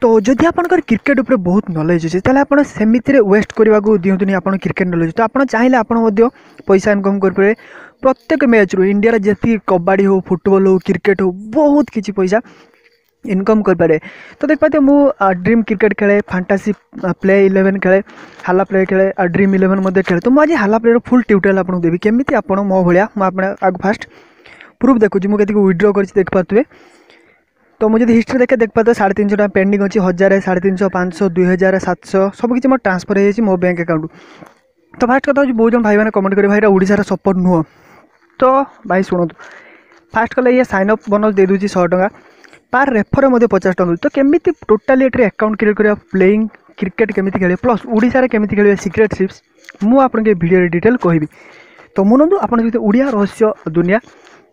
तो जदि आपंकर क्रिकेट उपर बहुत नॉलेज अच्छे ताले आप सेमिति वेस्ट करने को दिंतुनि आप क्रिकेट नॉलेज तो आप चाहिए आप पैसा इनकम करेंगे प्रत्येक मैच रू इंडिया जी कबड्डी हो फुटबॉल हो क्रिकेट हो बहुत किसी पैसा इनकम करें। तो देख पाते मुझे ड्रीम क्रिकेट खेले फैंटासी प्ले 11 खेले हाला प्ले खेले ड्रीम 11 खेले। तो मुझे हाला प्ले फुल ट्यूटोरियल आपको देवी केमी आप मो भाया मुझे आग फास्ट प्रूफ देखुची मुझे विड्रॉ कर देख पाते। तो मुझे हिस्ट्री देख पाते 350 टका पेंडिंग अच्छी 1000 350 500 2000 700 सब किसी मोर ट्रांसफर हो मो बैंक अकाउंट। तो फास्ट कथा बहुत जन भाई मैंने कमेंट करें भाई ओडिशार सपोर्ट नुह। तो भाई शुणु फास्ट कले ये साइन अप बोनस दे दूसरी 100 टका पार रेफर 50 टका। तो केमी टोटाली ये अकाउंट क्रिएट करा प्लेइंग क्रिकेट केमी खेल प्लस ओडिशा केमी खेल सिक्रेट टिप्स मुझे वीडियो डिटेल कहबी। तो मुनंतु आप ओडिया रहस्य दुनिया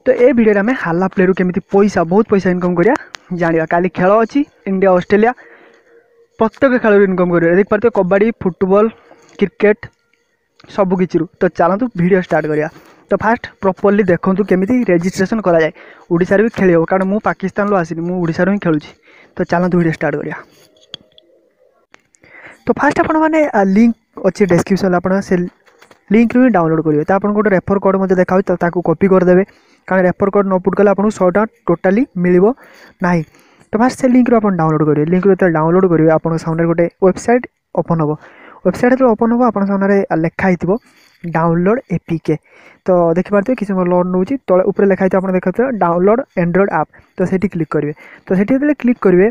तो ये वीडियो में हाला प्ले केमी पैसा बहुत पैसा इनकम करिया जाना। काली खेल अच्छी इंडिया ऑस्ट्रेलिया प्रत्येक खेल इनकम कर देख पाते कबड्डी फुटबॉल क्रिकेट सबकि। तो चलतु वीडियो स्टार्ट करिया। तो फास्ट प्रॉपर्ली देखूँ केमी रजिस्ट्रेशन कराए ओडिशा भी खेल कारण मुझे पाकिस्तान आसनी मुझे ही खेलुची। तो चलतु वीडियो स्टार्ट करिया। तो फास्ट आपण मैंने लिंक अच्छे डिस्क्रिप्शन आप लिंक रू डाउनलोड करेंगे। तो आपको गोटे रेफर कोड मत देखा तो कॉपी करदे कारण रेफर कोड न पुट कले आपको 100 टका टोटाली मिलो ना। तो फास्ट से लिंक रू आप डाउनलोड करेंगे। लिंक जो डाउनलोड करेंगे आप सामने गोटे वेबसाइट ओपन हम वेबसाइट जो ओपन हम आप सामने लिखाई डाउनलोड एपीके। तो देखिए किसी लोड नौ तले ऊपर लिखाई आप देखते डाउनलोड एंड्रॉइड ऐप। तो सेठी क्लिक करेंगे। तो सेठी क्लिक करेंगे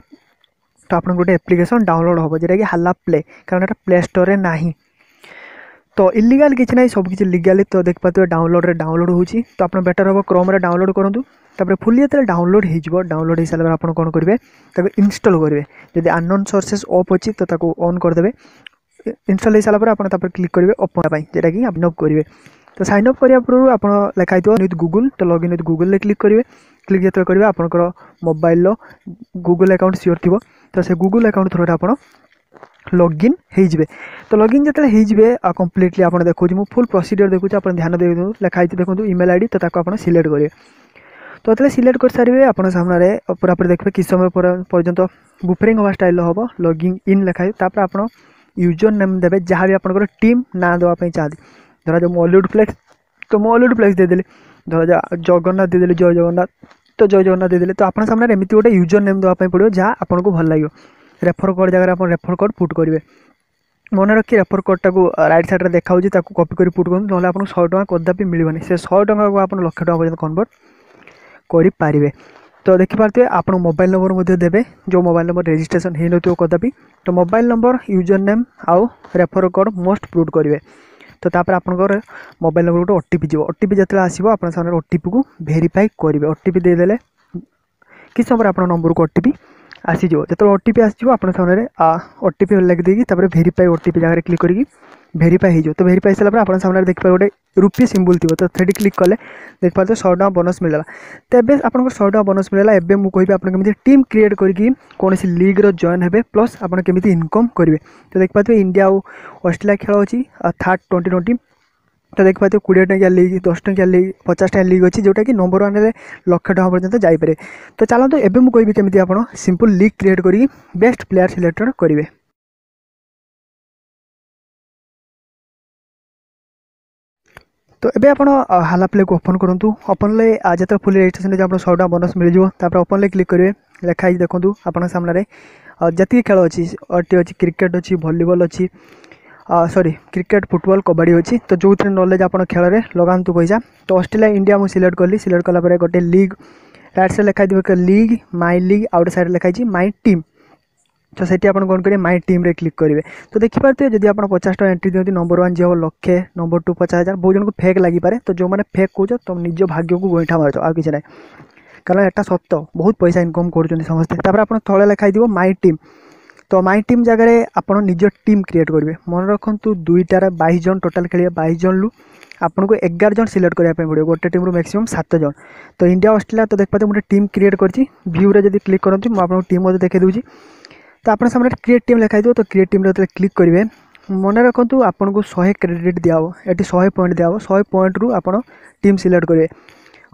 तो आप गोटे एप्लिकेशन डाउनलोड हम जोटा कि हाला प्ले कारण ये प्ले स्टोर रे नाही। तो इलीगल किसी ना सब किसी लीगली। तो देख पाते डाउनलोड रे डाउनलोड होची। तो आप बेटर हम क्रोम रे डाउनलोड करूँ तापर फुली जो डाउनलोड हो डाउनलोड हो सारा आप कौन करेंगे इंस्टॉल करेंगे। जब अननोन सोर्सेस ऑफ अच्छी तो ऑन करदे इंस्टॉल हो सारा आप क्लिक करेंगे ओपन जोटा कि आप करेंगे। तो साइन अप करने पूर्व आप लिखाई विथ गूगल तो लॉगिन विथ गूगल क्लिक करेंगे। क्लिक जो करेंगे आपंकर मोबाइल गूगल अकाउंट सियोर थी। तो से गूगल अकाउंट थ्रू आप लॉगिन हो। तो लॉगिन जो कम्प्लीटली आप देखो मुझे फुल प्रोसीजर देखो आप ध्यान दे लिखाई देखो ईमेल आईडी तो आप सिलेक्ट करेंगे। तो ये सिलेक्ट कर सारे आप सामने पूरापूरी देखिए किस समय पर्यंत बुफरिंग हवा स्टाइल हम लॉगिन इन लिखाई तापर आप यूजर नेम देवे जहाँ भी आपंकर टीम ना देवाई चाहती धरा जो ऑलीवुड फ्लेक्स तो मुझे ऑलीवुड फ्लेक्स देदेली धरा जगन्नाथ देदेली जय जगन्नाथ तो जय जगन्नाथ देदेली। तो आप सामने एमती गोटे यूजर नेम देवाई पड़ो जहाँ आपको भल लगे रेफर कोड जगह आप रेफर कोड पुट करेंगे। मन रखी रेफर कोडटा को राइट साइड देखा कॉपी कर पुट करूँ ना आपको 100 टका कदापि मिलनी से 100 टका को आप लक्ष टका पर्यटन कन्वर्ट करें। तो देखिए आप मोबाइल नंबर देवे जो मोबाइल नंबर रजिस्ट्रेशन हो न कदापि। तो मोबाइल नंबर यूजर नेम आउ रेफर कोड मोस्ट पुट करेंगे। तो तापर आपंकर मोबाइल नंबर गोटे ओटीपी जो ओटीपी जो आसो आप सामने ओटीपी को वेरीफाई करेंगे। ओटीपी देदेले किस समय आप नंबर को ओटीपी आसीज जो ओटीपी आसो आप सामने ओटीपी लिखिदेगी वेरीफाई ओटीपी जगह क्लिक करके वेरीफाई हो। तो वेरीफाई सारा आप सामने देखिए गोटे रुपी सिंबल थी तो थ्री क्लिक कले देख पाते 100 टका बोनस मिलला। तो ये आप 100 टका बोनस मिलला। एवं मुझे आप टीम क्रिएट करके कौन सी लीग रो जॉइन हे प्लस आप इनकम करेंगे। तो देख पाते इंडिया और ऑस्ट्रेलिया खेल अच्छी थर्ड 2020। तो देख पाते 20 टंकिया लीग 10 टंकिया लीग 50 टका लीग अच्छी जोटा कि नंबर 1 रे लक्ष टका पर्यटन जापे। तो चलते एवं मुझे केमी आप सिंपल लीग क्रिएट कर बेस्ट प्लेयर सिलेक्ट करेंगे। तो ये आप हाला प्ले को ओपन करूँ ओपन जो फुल रजिस्ट्रेशन आप 100 टका बोनस मिल जाए ओपन क्लिक करेंगे लिखाई देखूँ आप सामने जी खेल अच्छी अच्छी क्रिकेट अच्छी वॉलीबॉल अच्छी सॉरी क्रिकेट फुटबॉल कबड्डी अच्छी। तो जो नॉलेज आप खेल में लगातु पैसा। तो ऑस्ट्रेलिया इंडिया मुझे सिलेक्ट कली सिलेक्ट कलापर गोटे लीग राइट साइड लिखाई लीग माई लीग आउट साइड लिखाई माई टीम। तो सेठी आप कौन करेंगे माई टीम रे क्लिक करेंगे। तो देखिए जब आप 50 टका एंट्री दिखती नंबर 1 जी हम लक्षे नंबर 2 50,000 बहुत जन को फेक लगिपे। तो जो मैंने फेक कौच तुम निज भाग्य को गोईठा मार्च आ कि ना कारण यहाँ सत्य बहुत पैसा इनकम कर समस्ते। आप तले लिखाई माई टीम। तो माई टीम जगह आप निज टीम क्रिएट करेंगे। मन रखु 2टार 22 जन टोटाल खेलिए 22 जन लु आपको 11 जन सिलेक्ट करने पड़े गोटे टीम मैक्सिमम 7 जन। तो इंडिया ऑस्ट्रेलिया तो देख पाते मुझे टीम क्रिएट करती व्यू रे जब क्लिक करती मुझे टीम देखा दूसरी। तो आप सामने क्रिएट टीम लिखाई तो क्रिएट टीम क्लिक करेंगे मन रखु आपको 100 क्रेडिट दिया ये 100 पॉइंट दिया 100 पॉइंट रू आप टीम सिलेक्ट करेंगे।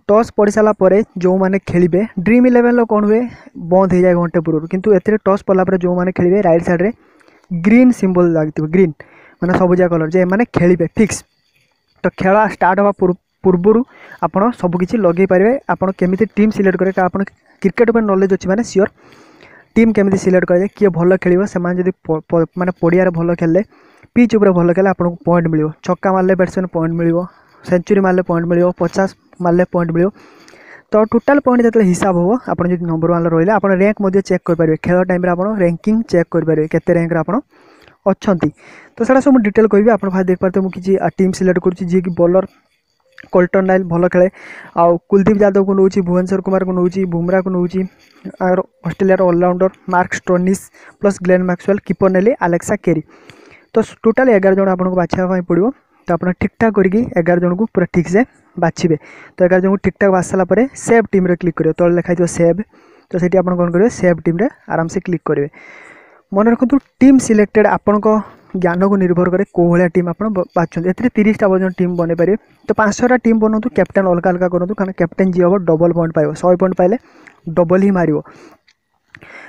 टॉस पड़ सारापर जो मैंने खेलिए ड्रीम 11 कौन हुए बंद हो जाए घंटे पूर्व किंतु एथिरे टॉस पड़ापर जो मैंने खेलिए राइट साइड रे ग्रीन सिंबल लगे ग्रीन माने सबुजा कलर जे मैंने खेलिए फिक्स तो खेल स्टार्ट हवा पूर्व आपड़ सबकि लगे पारे आपड़ केमी टीम सिलेक्ट करेंगे आप क्रिकेट पर नॉलेज अच्छी मैंने सियोर टीम केमी सिलेक्ट कराए किए भल खेल से माने पड़िया भल खेले पिच उपर भल खेले आपको पॉइंट मिल छक्का मारे बैट्समैन पॉइंट मिल सेंचुरी मारे पॉइंट मिल 50 मारे पॉइंट मिल तो टोटाल पॉइंट जो हिसाब हो आप नंबर 1 रही आप रैंक चेक करेंगे खेल टाइम आप रैंकिंग चेक करेंगे केते रैंक आप अच्छा तो सारा सब डिटेल कहि आप देख पाते मुझे टीम सिलेक्ट करुँची जी कि बॉलर कोल्टन नाइल भल खेले आउ कुलदीप यादव को नौची भुवनेश्वर कुमार को नौची बुमरा को नौची और Australia allrounder Mark Stoinis plus Glenn Maxwell keeper नेली एलेक्सा केरी तो टोटाल 11 जन आपको बाछा पड़ो तो आप ठीक ठाक करके 11 जन को पूरा ठीक से बाछिबे तो 11 जन को ठीक ठाक बाछ सारापर सेव टीम रे क्लिक करेंगे तले लिखाई सेव तो सीटी आप कौन करेंगे सेव टीम रे आराम से क्लिक करेंगे मन रखु टीम सिलेक्टेड आपण ज्ञान को निर्भर करे कौ भाया टीम आप बाछुं ए 30टा पर्यटन टीम बन पारे तो 500टा टीम बनातु कैप्टेन अलग अलग करूँ कारण कैप्टेन जी हम डबल पॉइंट पाइब 100 पॉइंट पाइले डबल ही मार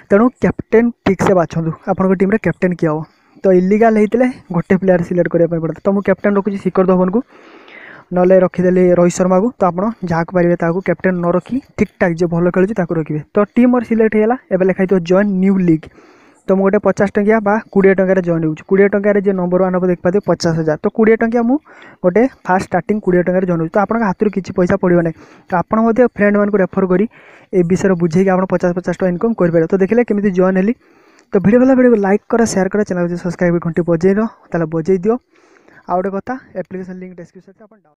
तेणु कैप्टेन ठीक से बाछुं आप टीम रे कैप्टेन किए हम तो इलिगाल होते गोटे प्लेयर सिलेक्ट करने पड़ता तो मुझे कैप्टेन रखुच्छी शिखर धवन को ना रखीदे रोहित शर्मा को तो आप जहाँ पारे कैप्टेन न रखी ठीक ठाक जो भल खेलुच्छी रखिए तो टीम मोर सिलेक्ट होगा एवं लिखाई जॉइन न्यू लीग तो मुझे 50 टंकिया बा 20 टंकार जॉइन हो 20 टंकार जो नंबर 1 को देख पाते 50,000 तो 20 टंकिया मु गोटे फास्ट स्टार्टिंग 20 टंकार जॉइन हो तो आप हाथ किसी पैसा पड़ो ना तो आप फ्रेंड मान को रेफर करी ए विषय बुझे आप 50-50 टका इनकम करेंगे तो देखिए केमी जॉइन हेली तो वीडियो भला वीडियो लाइक कर शेयर कर चैनल सब्सक्राइब घंटी बजे बजे दियो आ गोटे कथा एप्लिकेशन लिंक डिस्क्रिप्शन